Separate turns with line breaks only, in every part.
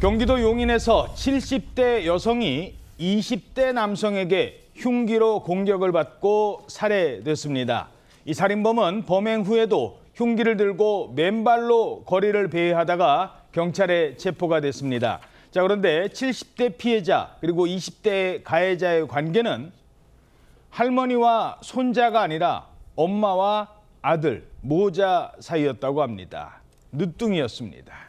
경기도 용인에서 70대 여성이 20대 남성에게 흉기로 공격을 받고 살해됐습니다. 이 살인범은 범행 후에도 흉기를 들고 맨발로 거리를 배회하다가 경찰에 체포가 됐습니다. 자, 그런데 70대 피해자 그리고 20대 가해자의 관계는 할머니와 손자가 아니라 엄마와 아들, 모자 사이였다고 합니다. 늦둥이였습니다.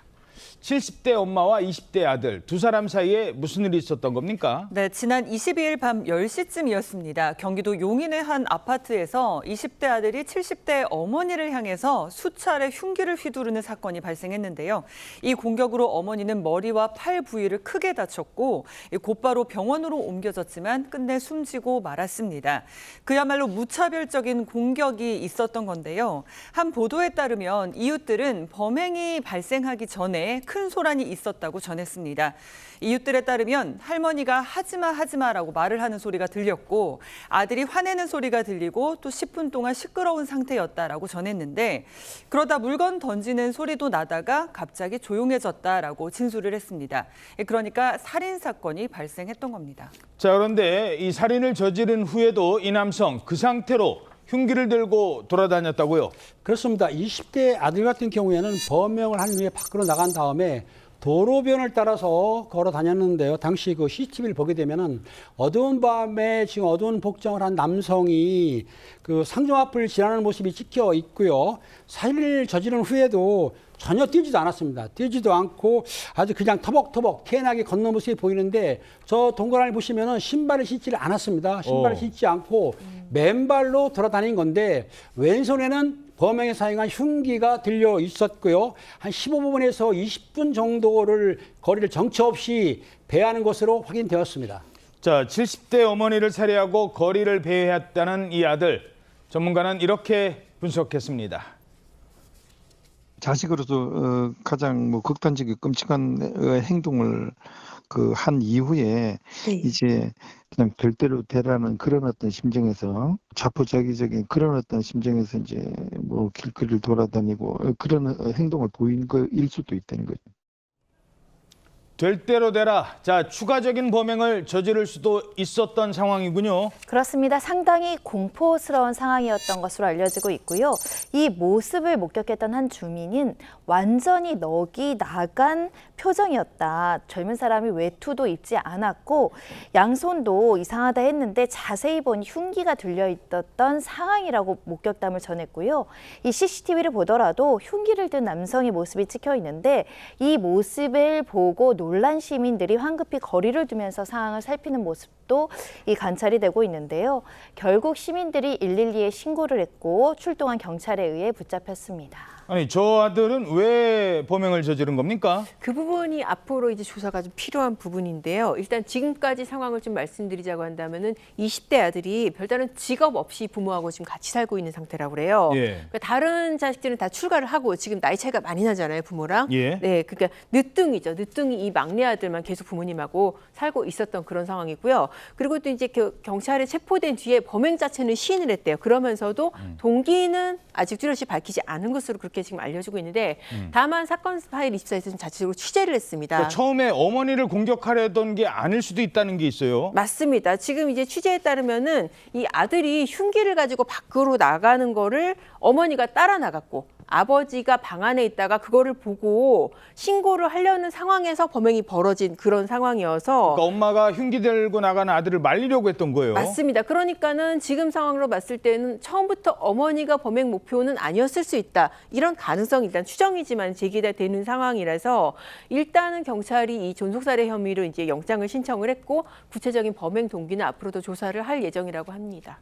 70대 엄마와 20대 아들 두 사람 사이에 무슨 일이 있었던 겁니까?
네, 지난 22일 밤 10시쯤이었습니다. 경기도 용인의 한 아파트에서 20대 아들이 70대 어머니를 향해서 수차례 흉기를 휘두르는 사건이 발생했는데요. 이 공격으로 어머니는 머리와 팔 부위를 크게 다쳤고 곧바로 병원으로 옮겨졌지만 끝내 숨지고 말았습니다. 그야말로 무차별적인 공격이 있었던 건데요. 한 보도에 따르면 이웃들은 범행이 발생하기 전에 큰 소란이 있었다고 전했습니다. 이웃들에 따르면 할머니가 하지마라고 말을 하는 소리가 들렸고 아들이 화내는 소리가 들리고 또 10분 동안 시끄러운 상태였다라고 전했는데 그러다 물건 던지는 소리도 나다가 갑자기 조용해졌다라고 진술을 했습니다. 그러니까 살인 사건이 발생했던 겁니다.
자, 그런데 이 살인을 저지른 후에도 이 남성 그 상태로 흉기를 들고 돌아다녔다고요?
그렇습니다. 20대 아들 같은 경우에는 범행을 한 후에 밖으로 나간 다음에 도로변을 따라서 걸어 다녔는데요. 당시 그 CCTV를 보게 되면은 어두운 밤에 지금 어두운 복장을 한 남성이 그 상점 앞을 지나는 모습이 찍혀 있고요. 살인을 저지른 후에도 전혀 뛰지도 않았습니다. 뛰지도 않고 아주 그냥 터벅터벅 개나게 걷는 모습이 보이는데 저 동그라미 보시면은 신발을 신지를 않았습니다. 신발을 신지 않고 맨발로 돌아다닌 건데 왼손에는 범행에 사용한 흉기가 들려 있었고요. 한 15분에서 20분 정도를 거리를 정처 없이 배회하는 것으로 확인되었습니다.
자, 70대 어머니를 살해하고 거리를 배회했다는 이 아들. 전문가는 이렇게 분석했습니다.
자식으로서 가장 극단적이고 끔찍한 행동을 한 이후에 이제 그냥 될 대로 되라는 그런 어떤 심정에서 자포자기적인 그런 어떤 심정에서 이제 길거리를 돌아다니고 그런 행동을 보인 거일 수도 있다는 거죠.
될 대로 되라. 자, 추가적인 범행을 저지를 수도 있었던 상황이군요.
그렇습니다. 상당히 공포스러운 상황이었던 것으로 알려지고 있고요. 이 모습을 목격했던 한 주민은 완전히 넋이 나간 표정이었다. 젊은 사람이 외투도 입지 않았고 양손도 이상하다 했는데 자세히 보니 흉기가 들려있었던 상황이라고 목격담을 전했고요. 이 CCTV를 보더라도 흉기를 든 남성의 모습이 찍혀 있는데 이 모습을 보고 놀란 시민들이 황급히 거리를 두면서 상황을 살피는 모습도 이 관찰이 되고 있는데요. 결국 시민들이 112에 신고를 했고 출동한 경찰에 의해 붙잡혔습니다.
아니, 저 아들은 왜 범행을 저지른 겁니까?
그 부분이 앞으로 이제 조사가 좀 필요한 부분인데요. 일단 지금까지 상황을 좀 말씀드리자고 한다면은 20대 아들이 별다른 직업 없이 부모하고 지금 같이 살고 있는 상태라고 그래요.
예.
그러니까 다른 자식들은 다 출가를 하고 지금 나이 차이가 많이 나잖아요, 부모랑.
예.
네, 그러니까 늦둥이죠. 늦둥이 이 막내 아들만 계속 부모님하고 살고 있었던 그런 상황이고요. 그리고 또 이제 경찰에 체포된 뒤에 범행 자체는 시인을 했대요. 그러면서도 동기는 아직 뚜렷이 밝히지 않은 것으로 그렇게 지금 알려지고 있는데 다만 사건 파일 24에서 좀 자체적으로 취재를 했습니다.
그러니까 처음에 어머니를 공격하려던 게 아닐 수도 있다는 게 있어요.
맞습니다. 지금 이제 취재에 따르면은 이 아들이 흉기를 가지고 밖으로 나가는 거를 어머니가 따라 나갔고 아버지가 방 안에 있다가 그거를 보고 신고를 하려는 상황에서 범행이 벌어진 그런 상황이어서
그러니까 엄마가 흉기 들고 나가는 아들을 말리려고 했던 거예요.
맞습니다. 그러니까는 지금 상황으로 봤을 때는 처음부터 어머니가 범행 목표는 아니었을 수 있다. 이런 가능성이 일단 추정이지만 제기가 되는 상황이라서 일단은 경찰이 이 존속살해 혐의로 이제 영장을 신청을 했고 구체적인 범행 동기는 앞으로도 조사를 할 예정이라고 합니다.